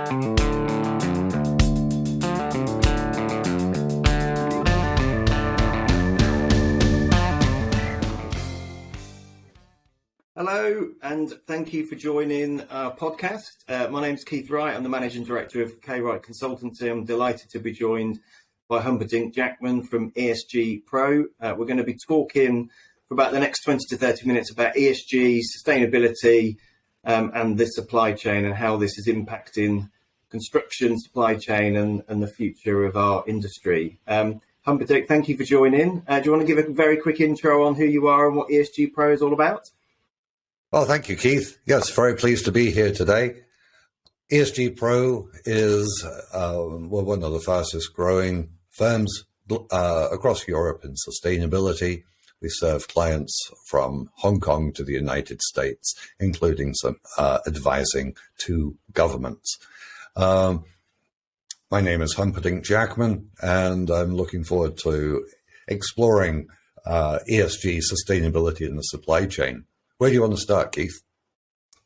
Hello, and thank you for joining our podcast. My name is Keith Wright. I'm the Managing Director of Wright Consultancy. I'm delighted to be joined by Humperdinck Jackman from ESG Pro. We're going to be talking for about the next 20 to 30 minutes about ESG, sustainability, and the supply chain and how this is impacting construction, supply chain, and the future of our industry. Humperdinck, thank you for joining. Do you want to give a very quick intro on who you are and what ESG Pro is all about? Well, thank you, Keith. Yes, very pleased to be here today. ESG Pro is one of the fastest growing firms across Europe in sustainability. We serve clients from Hong Kong to the United States, including some advising to governments. My name is Humperdinck Jackman, and I'm looking forward to exploring ESG sustainability in the supply chain. Where do you want to start, Keith?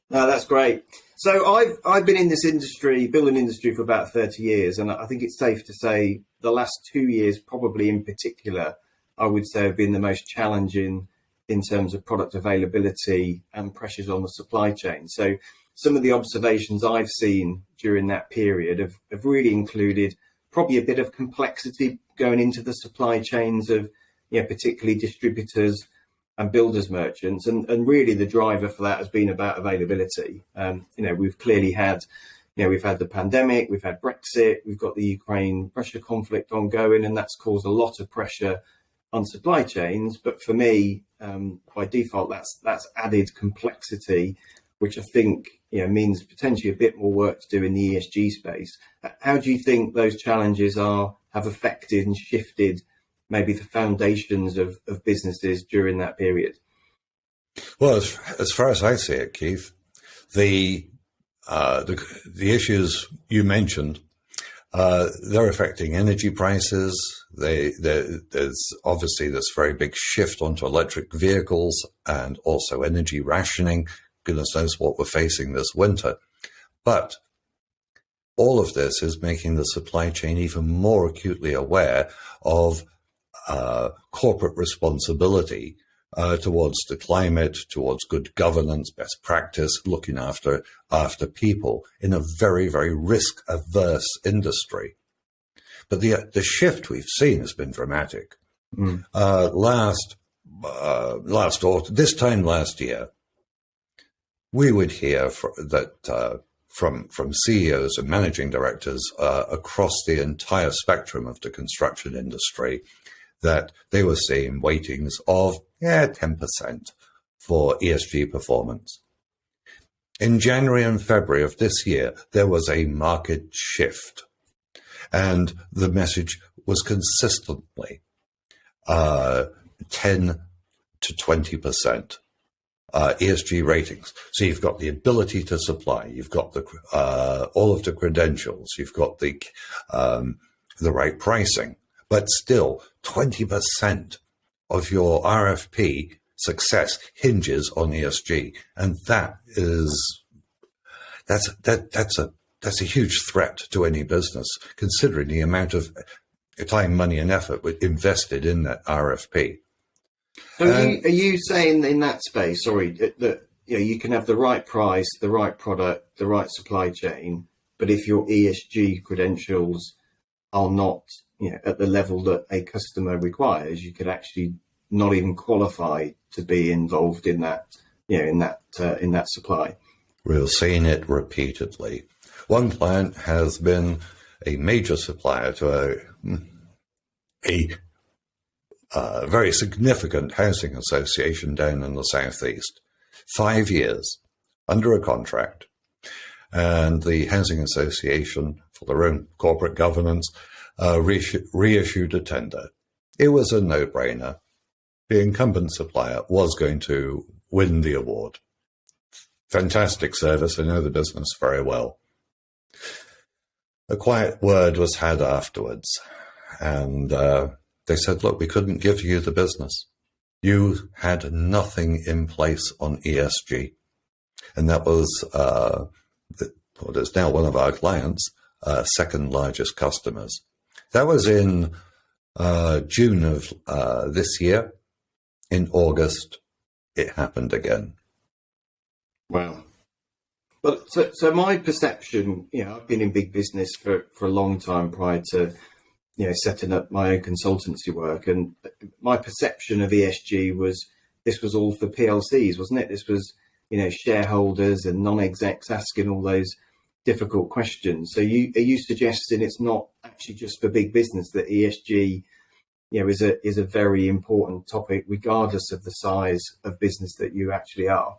No, that's great. So I've been in this industry, building industry, for about 30 years, and I think it's safe to say the last 2 years, probably in particular, I would say have been the most challenging in terms of product availability and pressures on the supply chain. So some of the observations I've seen during that period have really included probably a bit of complexity going into the supply chains of, particularly distributors and builders merchants, and really the driver for that has been about availability. We've clearly had, we've had the pandemic, we've had Brexit, we've got the Ukraine-Russia conflict ongoing, and that's caused a lot of pressure on supply chains. But for me, by default, that's added complexity, which I think means potentially a bit more work to do in the ESG space. How do you think those challenges have affected and shifted maybe the foundations of businesses during that period? Well, as far as I see it, Keith, the issues you mentioned, they're affecting energy prices. There's obviously this very big shift onto electric vehicles and also energy rationing. Goodness knows what we're facing this winter. But all of this is making the supply chain even more acutely aware of corporate responsibility towards the climate, towards good governance, best practice, looking after people in a very, very risk-averse industry. But the shift we've seen has been dramatic. This time last year, we would hear from CEOs and managing directors across the entire spectrum of the construction industry that they were seeing weightings of 10% for ESG performance. In January and February of this year, there was a market shift, and the message was consistently 10 to 20% ESG ratings. So you've got the ability to supply, you've got the all of the credentials, you've got the right pricing. But still, 20% of your RFP success hinges on ESG, and that's a huge threat to any business, considering the amount of time, money, and effort invested in that RFP. So are you saying in that space, that you can have the right price, the right product, the right supply chain, but if your ESG credentials are not at the level that a customer requires, you could actually not even qualify to be involved in that, in that supply? We're seeing it repeatedly. One client has been a major supplier to a very significant housing association down in the southeast. 5 years under a contract, and the housing association, for their own corporate governance, reissued a tender. It was a no-brainer. The incumbent supplier was going to win the award. Fantastic service. I know the business very well. A quiet word was had afterwards, and they said, look, we couldn't give you the business. You had nothing in place on ESG. And that was what is now one of our clients, second largest customers. That was in June of this year. In August, it happened again. Wow. But so my perception, I've been in big business for a long time prior to, setting up my own consultancy work. And my perception of ESG was this was all for PLCs, wasn't it? This was, shareholders and non-execs asking all those difficult questions. So are you suggesting it's not actually just for big business, that ESG, is a very important topic, regardless of the size of business that you actually are?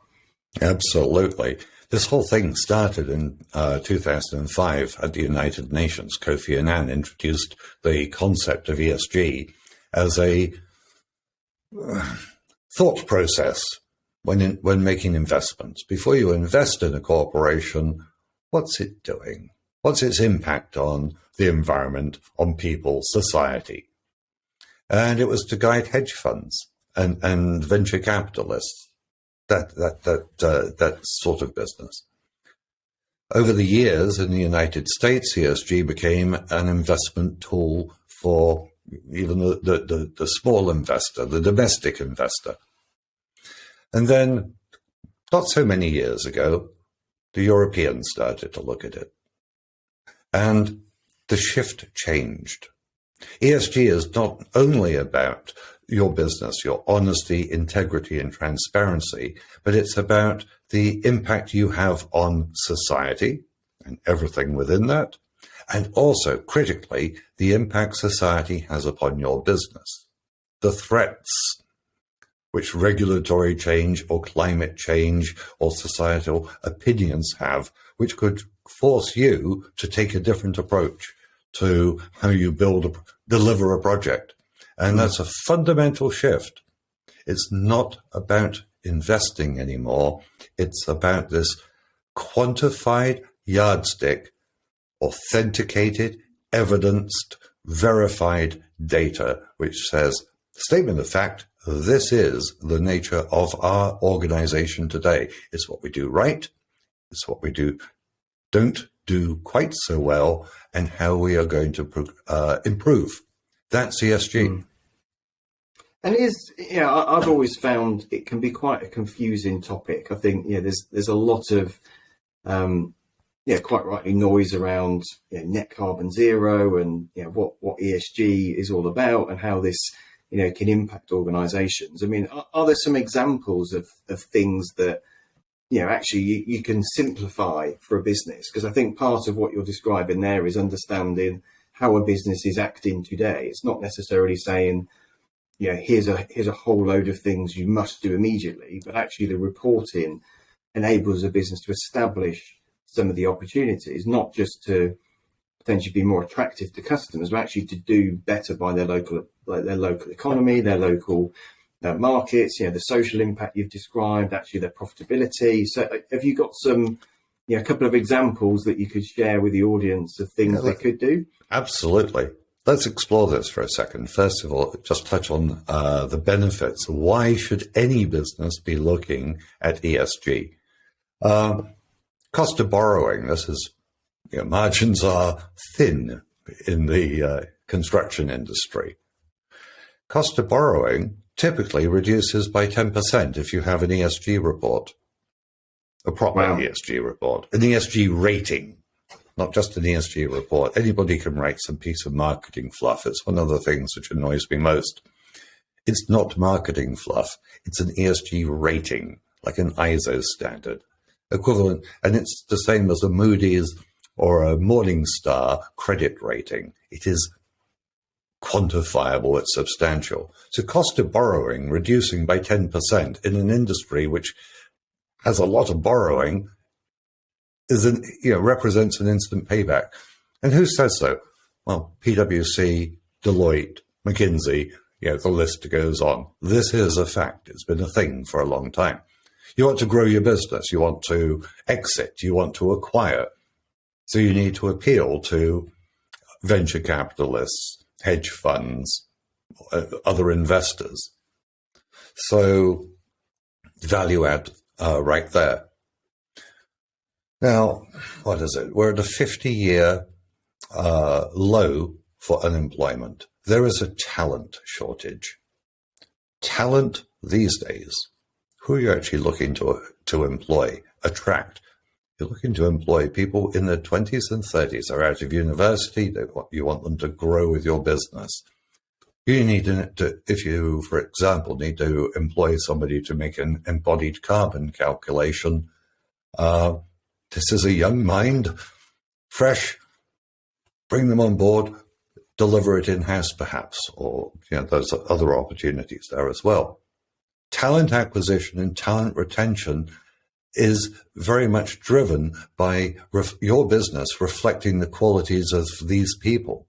Absolutely. This whole thing started in 2005 at the United Nations. Kofi Annan introduced the concept of ESG as a thought process when making investments. Before you invest in a corporation, what's it doing? What's its impact on the environment, on people, society? And it was to guide hedge funds and venture capitalists, that sort of business. Over the years in the United States, ESG became an investment tool for even the small investor, the domestic investor. And then, not so many years ago, the Europeans started to look at it. And the shift changed. ESG is not only about your business, your honesty, integrity, and transparency, but it's about the impact you have on society and everything within that, and also, critically, the impact society has upon your business. The threats which regulatory change or climate change or societal opinions have, which could force you to take a different approach to how you deliver a project. And that's a fundamental shift. It's not about investing anymore. It's about this quantified yardstick, authenticated, evidenced, verified data, which says, statement of fact, this is the nature of our organization today. It's what we do right. It's what we don't do quite so well, and how we are going to improve. That's ESG. And I've always found it can be quite a confusing topic. I think, there's a lot of, quite rightly, noise around net carbon zero and what ESG is all about and how this can impact organisations. I mean, are there some examples of things that actually you can simplify for a business? Because I think part of what you're describing there is understanding how a business is acting today. It's not necessarily saying, here's a whole load of things you must do immediately, but actually the reporting enables a business to establish some of the opportunities, not just to potentially be more attractive to customers, but actually to do better by their local economy, their local markets, the social impact you've described, actually their profitability. So have you got some, a couple of examples that you could share with the audience of things they could do? Absolutely. Let's explore this for a second. First of all, just touch on the benefits. Why should any business be looking at ESG? Cost of borrowing. This is, margins are thin in the construction industry. Cost of borrowing typically reduces by 10% if you have an ESG report, a proper ESG report, an ESG rating, not just an ESG report. Anybody can write some piece of marketing fluff. It's one of the things which annoys me most. It's not marketing fluff. It's an ESG rating, like an ISO standard, equivalent. And it's the same as a Moody's or a Morningstar credit rating. It is quantifiable, it's substantial. So cost of borrowing reducing by 10% in an industry which has a lot of borrowing represents an instant payback. And who says so? Well, PwC, Deloitte, McKinsey, the list goes on. This is a fact. It's been a thing for a long time. You want to grow your business. You want to exit. You want to acquire. So you need to appeal to venture capitalists, hedge funds, other investors. So value add right there. Now, what is it? We're at a 50-year low for unemployment. There is a talent shortage. Talent these days, who are you actually looking to employ, attract? You're looking to employ people in their 20s and 30s. They're out of university. You want them to grow with your business. You need to, if you, for example, need to employ somebody to make an embodied carbon calculation, this is a young mind, fresh, bring them on board, deliver it in-house perhaps, or there's other opportunities there as well. Talent acquisition and talent retention is very much driven by your business reflecting the qualities of these people.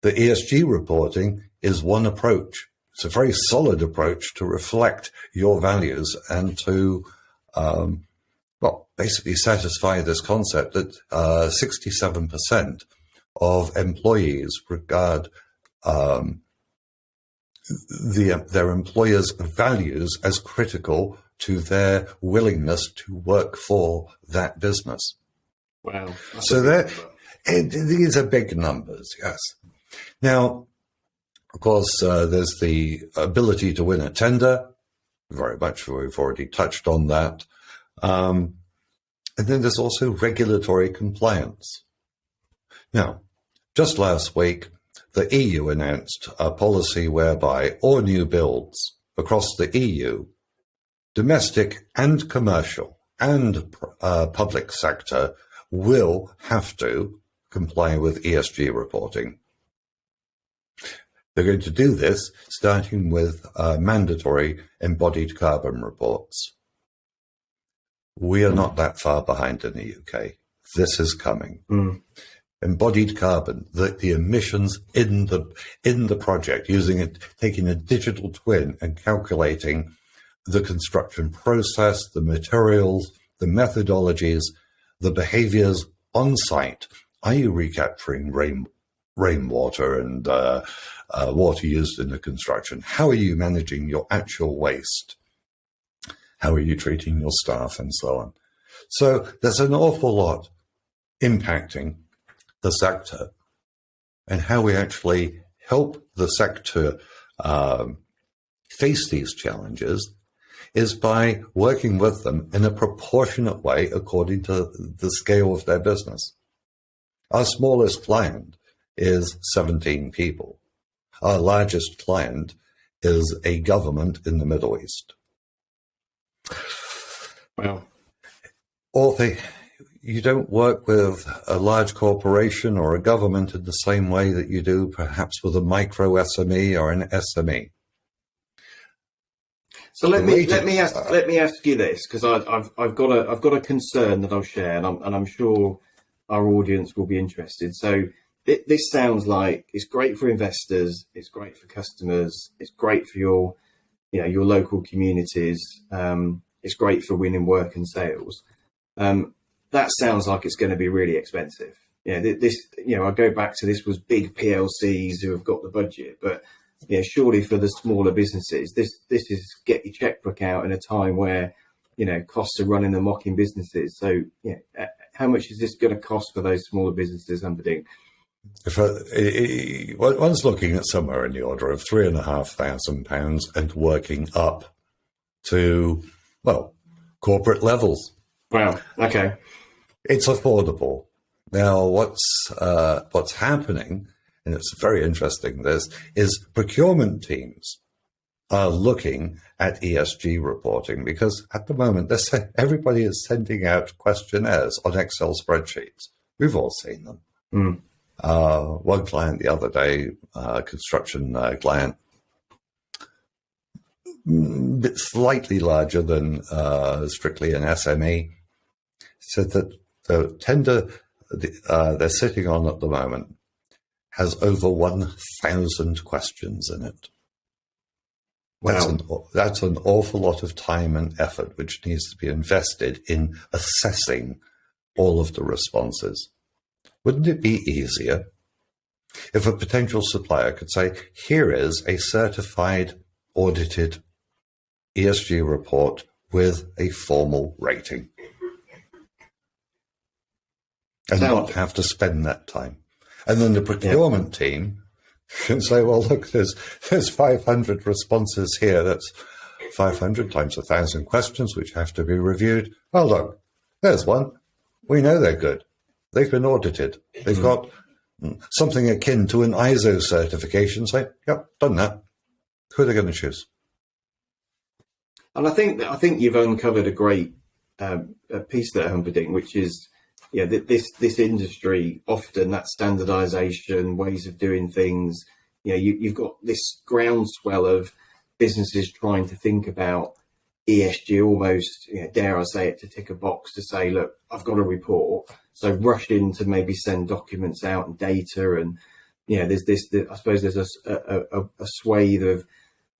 The ESG reporting is one approach. It's a very solid approach to reflect your values and to, basically satisfy this concept that 67% of employees regard their employer's values as critical to their willingness to work for that business. Wow. So these are big numbers, yes. Now, of course, there's the ability to win a tender. Very much, we've already touched on that. And then there's also regulatory compliance. Now, just last week, the EU announced a policy whereby all new builds across the EU, domestic and commercial and public sector, will have to comply with ESG reporting. They're going to do this starting with mandatory embodied carbon reports. We are not that far behind in the UK. This is coming. Embodied carbon, the emissions in the project, taking a digital twin and calculating the construction process, the materials, the methodologies, the behaviors on site. Are you recapturing rainwater and water used in the construction? How are you managing your actual waste? How are you treating your staff and so on? So there's an awful lot impacting the sector, and how we actually help the sector face these challenges is by working with them in a proportionate way according to the scale of their business. Our smallest client is 17 people. Our largest client is a government in the Middle East. Wow. You don't work with a large corporation or a government in the same way that you do perhaps with a micro SME or an SME. So let me ask you this, because I've got a concern that I'll share, and I'm sure our audience will be interested. So this sounds like it's great for investors, it's great for customers, it's great for your local communities, it's great for winning work and sales. That sounds like it's going to be really expensive. I go back to this was big PLCs who have got the budget, but surely for the smaller businesses, this is get your checkbook out in a time where costs are running amok in businesses. So how much is this going to cost for those smaller businesses, Humperdinck? One's looking at somewhere in the order of £3,500 and working up to corporate levels. Wow. Okay. It's affordable. Now, what's happening, and it's very interesting, is procurement teams are looking at ESG reporting, because at the moment everybody is sending out questionnaires on Excel spreadsheets. We've all seen them. One client the other day, construction client, bit slightly larger than strictly an SME, said that the tender they're sitting on at the moment has over 1,000 questions in it. Wow. That's an awful lot of time and effort which needs to be invested in assessing all of the responses. Wouldn't it be easier if a potential supplier could say, here is a certified, audited ESG report with a formal rating? and not have to spend that time. And then the procurement team can say, well, look, there's 500 responses here. That's 500 times 1,000 questions, which have to be reviewed. Oh, look, there's one. We know they're good. They've been audited. They've got something akin to an ISO certification. Say, yep, done that. Who are they going to choose? And I think you've uncovered a great piece there, Humperdinck, which is, this industry, often that standardization, ways of doing things, you've got this groundswell of businesses trying to think about ESG almost, dare I say it, to tick a box to say, look, I've got a report. So rush in to maybe send documents out and data. And, there's I suppose there's a swathe of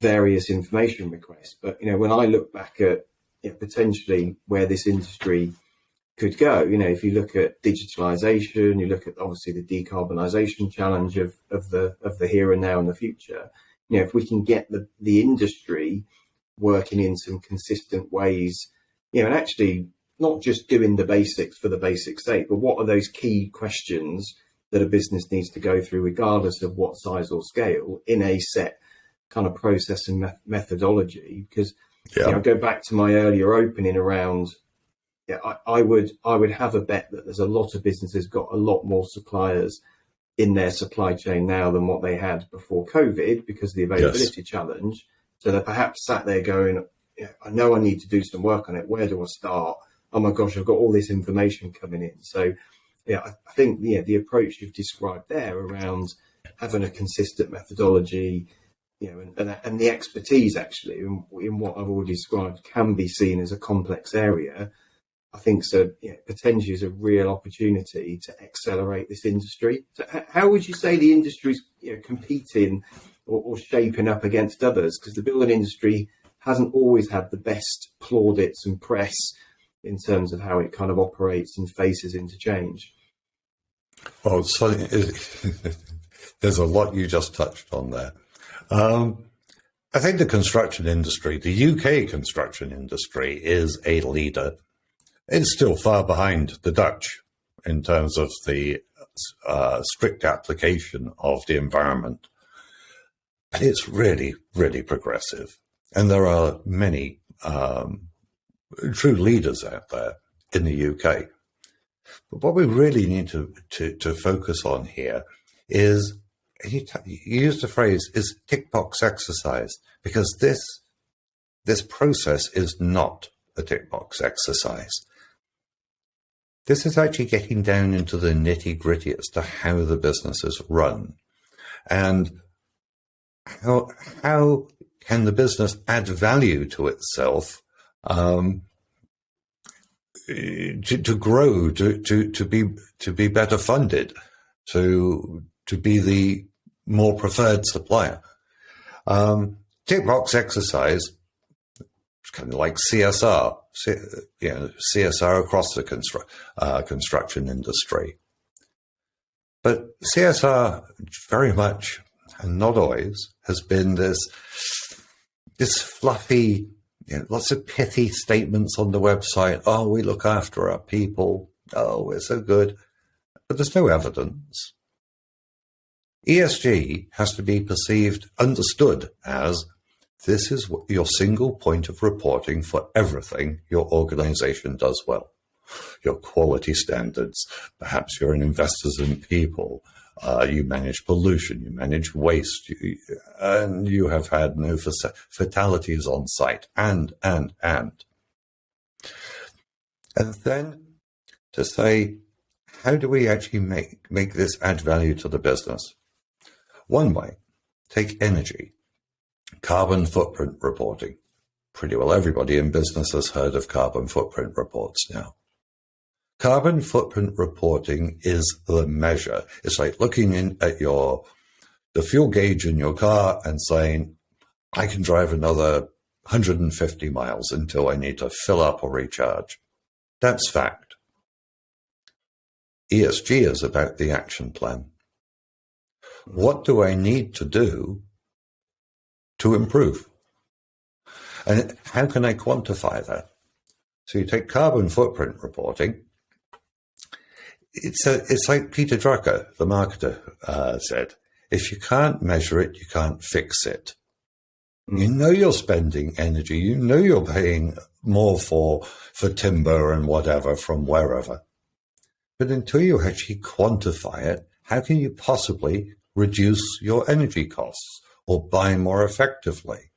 various information requests. But, when I look back at potentially where this industry could go, if you look at digitalization, you look at obviously the decarbonisation challenge of the here and now and the future, if we can get the industry working in some consistent ways, and actually not just doing the basics for the basics' sake, but what are those key questions that a business needs to go through, regardless of what size or scale, in a set kind of process and methodology? Because I go back to my earlier opening around, I would have a bet that there's a lot of businesses got a lot more suppliers in their supply chain now than what they had before COVID, because of the availability challenge. So they're perhaps sat there going, I know I need to do some work on it. Where do I start? Oh my gosh, I've got all this information coming in. So I think the approach you've described there around having a consistent methodology, and the expertise actually in what I've already described can be seen as a complex area. I think so. Potentially is a real opportunity to accelerate this industry. So how would you say the industry's competing or shaping up against others? Because the building industry hasn't always had the best plaudits and press in terms of how it kind of operates and faces into change. Well, so there's a lot you just touched on there. I think the construction industry, the UK construction industry, is a leader. It's still far behind the Dutch in terms of the strict application of the environment. But it's really, really progressive. And there are many true leaders out there in the UK. But what we really need to focus on here is, you used the phrase, is tick box exercise, because this process is not a tick box exercise. This is actually getting down into the nitty gritty as to how the business is run, and how can the business add value to itself, to grow, to be better funded, to be the more preferred supplier. Tick box exercise, it's kind of like CSR, CSR across the construction industry. But CSR very much, and not always, has been this fluffy, lots of pithy statements on the website. Oh, we look after our people. Oh, we're so good. But there's no evidence. ESG has to be perceived, understood as, this is your single point of reporting for everything your organization does well. Your quality standards, perhaps you're an investors in people, you manage pollution, you manage waste, and you have had no fatalities on site, and. And then to say, how do we actually make this add value to the business? One way, take energy. Carbon footprint reporting. Pretty well everybody in business has heard of carbon footprint reports now. Carbon footprint reporting is the measure. It's like looking in at the fuel gauge in your car and saying, I can drive another 150 miles until I need to fill up or recharge. That's fact. ESG is about the action plan. What do I need to do to improve? And how can I quantify that? So you take carbon footprint reporting. it's like Peter Drucker, the marketer, said, if you can't measure it, you can't fix it. You know you're spending energy, you know you're paying more for timber and whatever from wherever. But until you actually quantify it, how can you possibly reduce your energy costs or buy more effectively?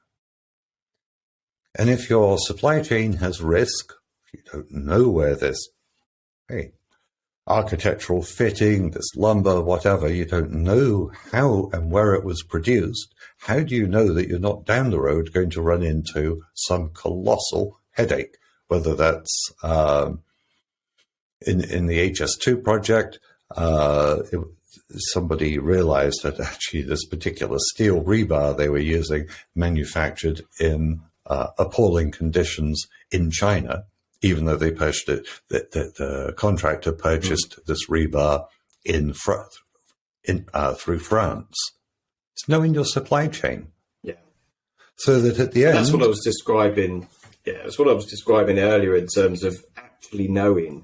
And if your supply chain has risk, you don't know where this, architectural fitting, this lumber, whatever, you don't know how and where it was produced. How do you know that you're not down the road going to run into some colossal headache, whether that's in the HS2 project, somebody realized that actually this particular steel rebar they were using manufactured in appalling conditions in China, even though they purchased it, the contractor purchased this rebar through France. It's knowing your supply chain. Yeah. So that at the end... That's what I was describing. Yeah, that's what I was describing earlier in terms of actually knowing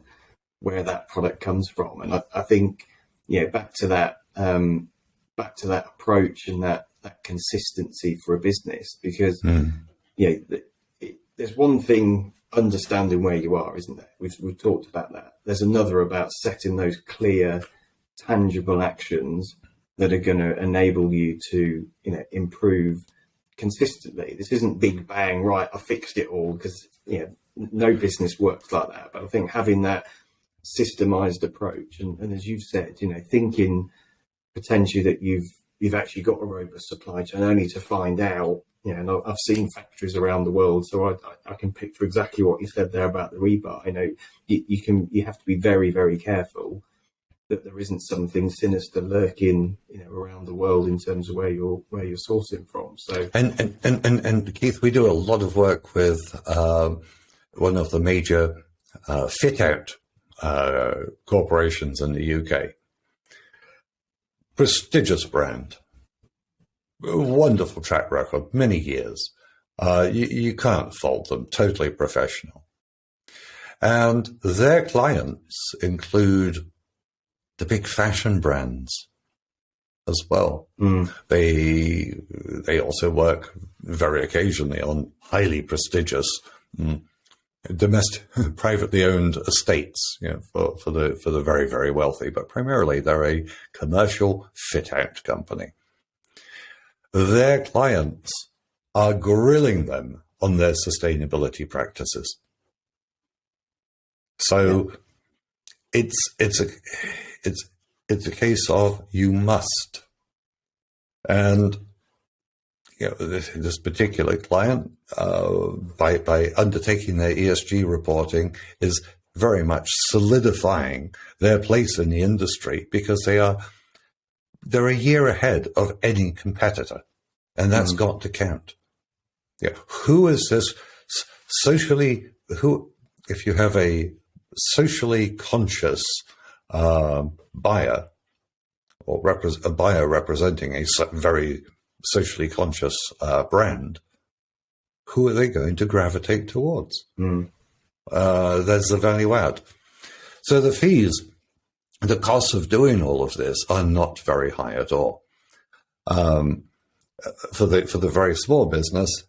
where that product comes from. And I think, back to that approach and that consistency for a business, because, there's one thing understanding where you are, isn't there? We've talked about that. There's another about setting those clear, tangible actions that are going to enable you to, improve consistently. This isn't big bang, right, I fixed it all, because, no business works like that. But I think having that systemized approach, and as you've said, thinking potentially that you've actually got a robust supply chain, only to find out, and I've seen factories around the world, so I can picture exactly what you said there about the rebar. You have to be very, very careful that there isn't something sinister lurking, around the world in terms of where you're sourcing from. So and Keith, we do a lot of work with one of the major fit out corporations in the UK. Prestigious brand, wonderful track record, many years. You can't fault them, totally professional. And their clients include the big fashion brands as well. They also work very occasionally on highly prestigious domestic, privately owned estates, for the very, very wealthy, but primarily they're a commercial fit-out company. Their clients are grilling them on their sustainability practices. So it's a case of you must. And this particular client, by undertaking their ESG reporting, is very much solidifying their place in the industry, because they're a year ahead of any competitor, and that's got to count. Who is this if you have a socially conscious buyer, or a buyer representing a very socially conscious brand, who are they going to gravitate towards? There's the value add. So the fees, the costs of doing all of this are not very high at all. For the very small business,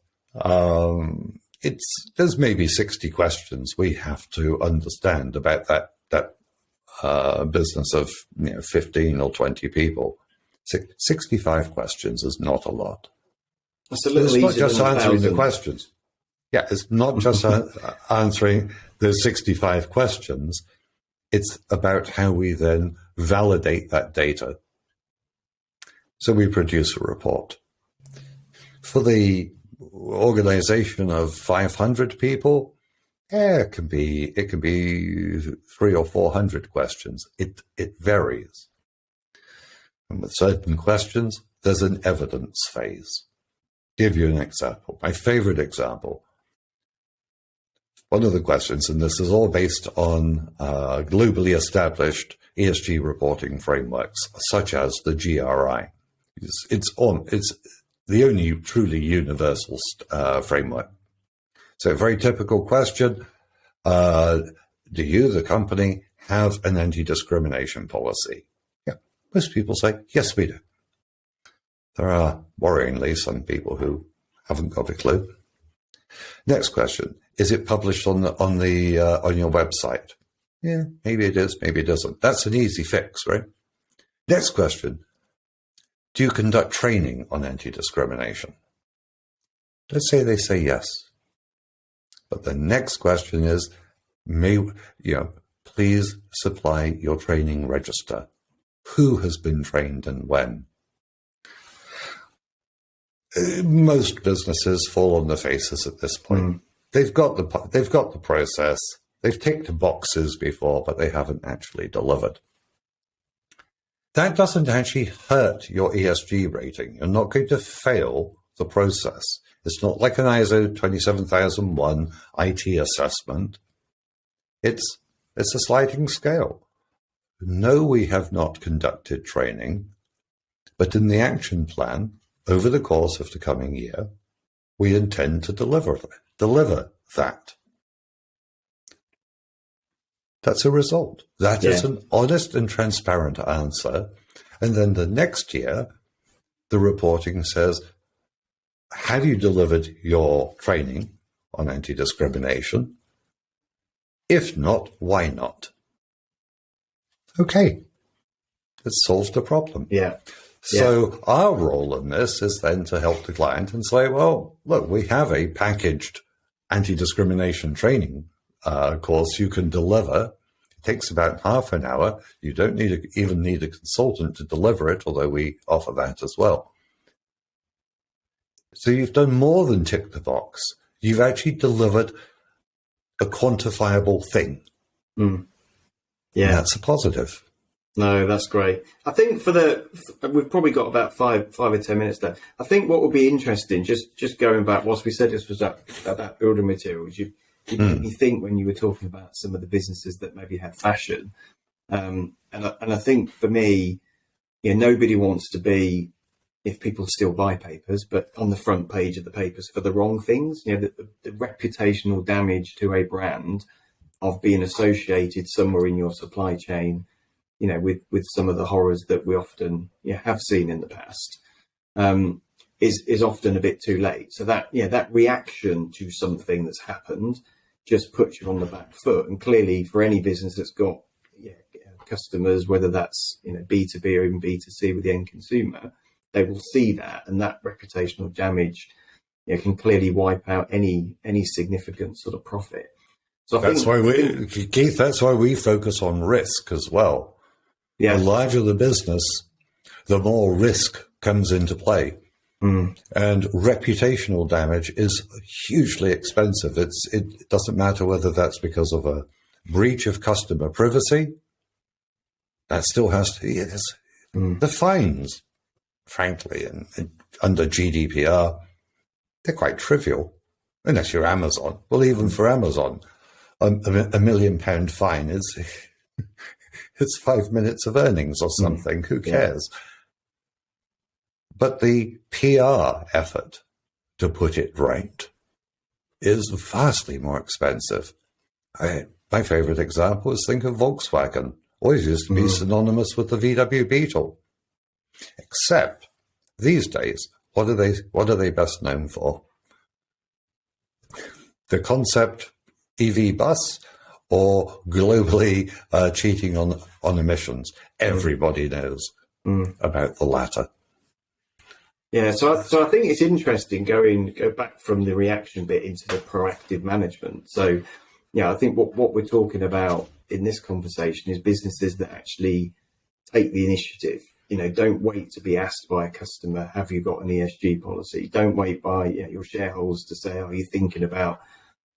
there's maybe 60 questions we have to understand about that business of 15 or 20 people. 65 questions is not a lot. It's a little it's not just than answering 1,000. the questions. Yeah, it's not just answering those 65 questions. It's about how we then validate that data. So we produce a report. For the organization of 500 people, it can be 300 or 400 questions. It varies. And with certain questions, there's an evidence phase. Give you an example. My favorite example. One of the questions, and this is all based on globally established ESG reporting frameworks, such as the GRI. It's the only truly universal framework. So a very typical question, do you, the company, have an anti-discrimination policy? Yeah, most people say, yes, we do. There are worryingly some people who haven't got a clue. Next question: is it published on your website? Yeah, maybe it is, maybe it isn't. That's an easy fix, right? Next question: do you conduct training on anti-discrimination? Let's say they say yes. But the next question is, please supply your training register. Who has been trained and when? Most businesses fall on their faces at this point. They've got the process. They've ticked the boxes before, but they haven't actually delivered. That doesn't actually hurt your ESG rating. You're not going to fail the process. It's not like an ISO 27001 IT assessment. It's a sliding scale. No, we have not conducted training, but in the action plan, over the course of the coming year, we intend to deliver that. That's a result. That is an honest and transparent answer. And then the next year, the reporting says, have you delivered your training on anti-discrimination? If not, why not? Okay, it's solved the problem. Yeah. So our role in this is then to help the client and say, well, look, we have a packaged anti-discrimination training course you can deliver. It takes about half an hour. You don't even need a consultant to deliver it, although we offer that as well. So you've done more than tick the box. You've actually delivered a quantifiable thing. Yeah. And that's a positive. No, that's great. I think we've probably got about five or 10 minutes left. I think what would be interesting, just going back, whilst we said this was about building materials, you made me think when you were talking about some of the businesses that maybe have fashion. And I think for me, nobody wants to be, if people still buy papers, but on the front page of the papers for the wrong things. The reputational damage to a brand of being associated somewhere in your supply chain, with some of the horrors that we often have seen in the past, is often a bit too late. So that reaction to something that's happened just puts you on the back foot. And clearly, for any business that's got customers, whether that's B2B or even B2C with the end consumer, they will see that, and that reputational damage can clearly wipe out any significant sort of profit. So that's why we focus on risk as well. Yeah. The larger the business, the more risk comes into play. And reputational damage is hugely expensive. It doesn't matter whether that's because of a breach of customer privacy. That still has to be the fines, frankly, and under GDPR, they're quite trivial, unless you're Amazon. Well, even for Amazon, a £1 million fine is it's 5 minutes of earnings or something. Who cares? But the PR effort to put it right is vastly more expensive. My favorite example is, think of Volkswagen. Always used to be synonymous with the VW Beetle. Except these days, what are they best known for? The concept EV bus, or globally cheating on emissions? Everybody knows about the latter. Yeah, so I think it's interesting go back from the reaction bit into the proactive management. So, I think what we're talking about in this conversation is businesses that actually take the initiative. Don't wait to be asked by a customer, have you got an ESG policy? Don't wait by your shareholders to say, are you thinking about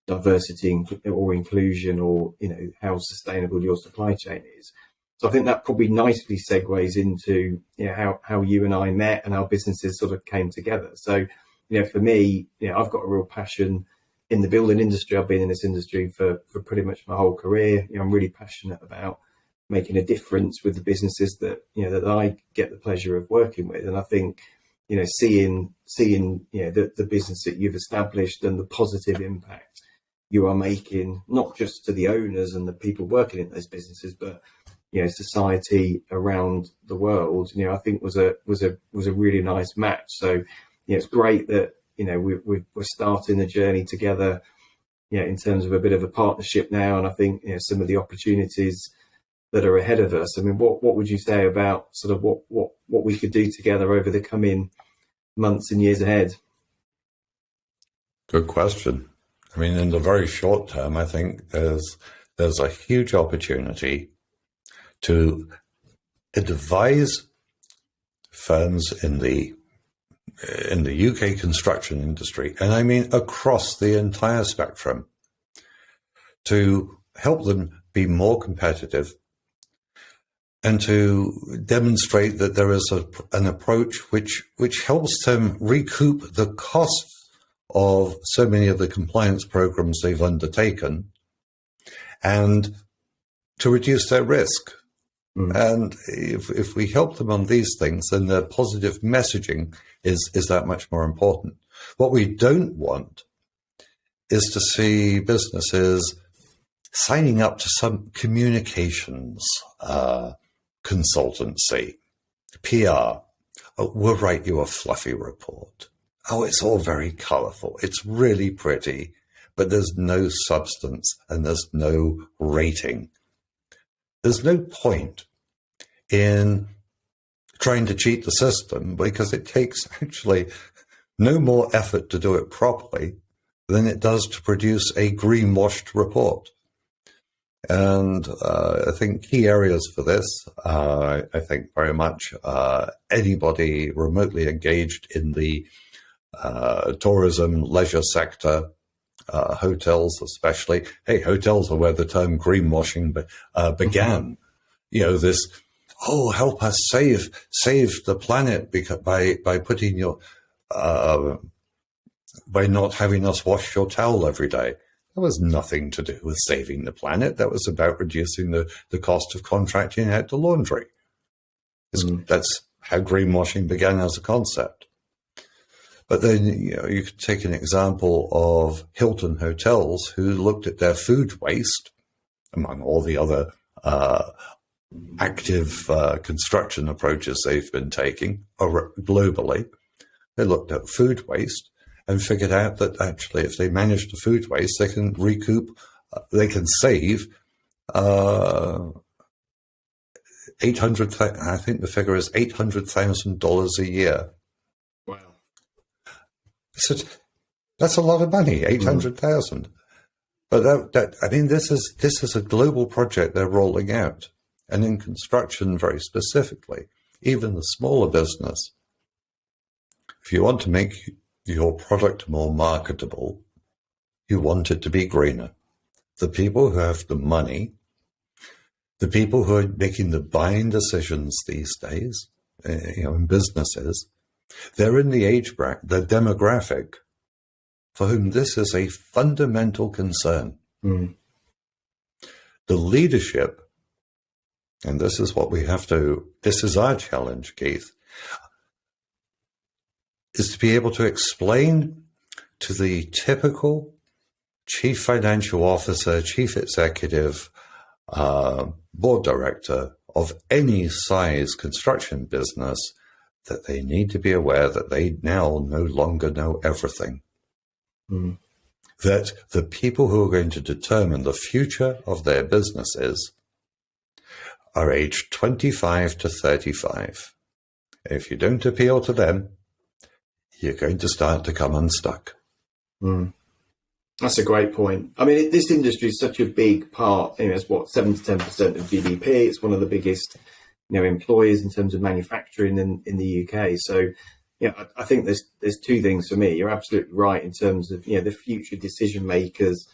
diversity or inclusion, or how sustainable your supply chain is? So I think that probably nicely segues into how you and I met and our businesses sort of came together. So for me, I've got a real passion in the building industry. I've been in this industry for pretty much my whole career. I'm really passionate about making a difference with the businesses that that I get the pleasure of working with. And I think seeing the business that you've established and the positive impact you are making, not just to the owners and the people working in those businesses, but society around the world, I think was a really nice match. So it's great that we're starting the journey together, in terms of a bit of a partnership now. And I think some of the opportunities that are ahead of us. I mean, what would you say about sort of what we could do together over the coming months and years ahead? Good question. I mean, in the very short term, I think there's a huge opportunity to advise firms in the UK construction industry, and I mean across the entire spectrum, to help them be more competitive and to demonstrate that there is an approach which helps them recoup the costs of so many of the compliance programs they've undertaken, and to reduce their risk. And if we help them on these things, then the positive messaging is that much more important. What we don't want is to see businesses signing up to some communications consultancy, PR. Oh, we'll write you a fluffy report. Oh, it's all very colorful. It's really pretty, but there's no substance and there's no rating. There's no point in trying to cheat the system, because it takes actually no more effort to do it properly than it does to produce a greenwashed report. And I think key areas for this, I think very much anybody remotely engaged in the tourism, leisure sector, hotels especially. Hey, hotels are where the term greenwashing began. This, help us save the planet by putting your by not having us wash your towel every day. That was nothing to do with saving the planet. That was about reducing the cost of contracting out the laundry. That's how greenwashing began as a concept. But then, you could take an example of Hilton Hotels, who looked at their food waste, among all the other active construction approaches they've been taking globally. They looked at food waste and figured out that actually, if they manage the food waste, they can they can save 800. I think the figure is $800,000 a year. Wow, that's a lot of money, 800,000. But this is a global project they're rolling out, and in construction very specifically, even the smaller business. If you want to make your product more marketable, you want it to be greener. The people who have the money, the people who are making the buying decisions these days, in businesses, they're in the age bracket, the demographic for whom this is a fundamental concern. The leadership, and this is our challenge, Keith, is to be able to explain to the typical chief financial officer, chief executive, board director of any size construction business that they need to be aware that they now no longer know everything. That the people who are going to determine the future of their businesses are aged 25 to 35. If you don't appeal to them, you're going to start to come unstuck. That's a great point. I mean, this industry is such a big part. It's 7 to 10% of GDP. It's one of the biggest, employers in terms of manufacturing in the UK. So, I think there's two things for me. You're absolutely right in terms of the future decision makers,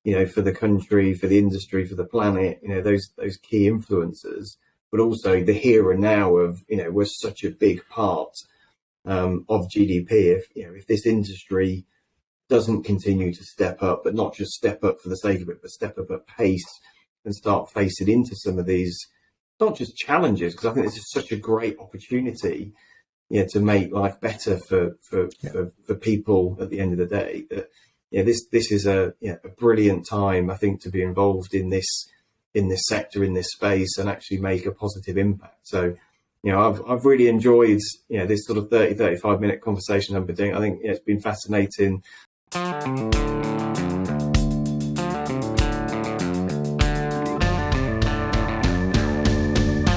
for the country, for the industry, for the planet. Those key influencers, but also the here and now of we're such a big part of GDP. If this industry doesn't continue to step up, but not just step up for the sake of it, but step up at pace and start facing into some of these, not just challenges, because I think this is such a great opportunity, to make life better for people at the end of the day. That this is a brilliant time, I think, to be involved in this sector, in this space, and actually make a positive impact. So, I've really enjoyed, this sort of 35 minute conversation I've been doing. I think it's been fascinating.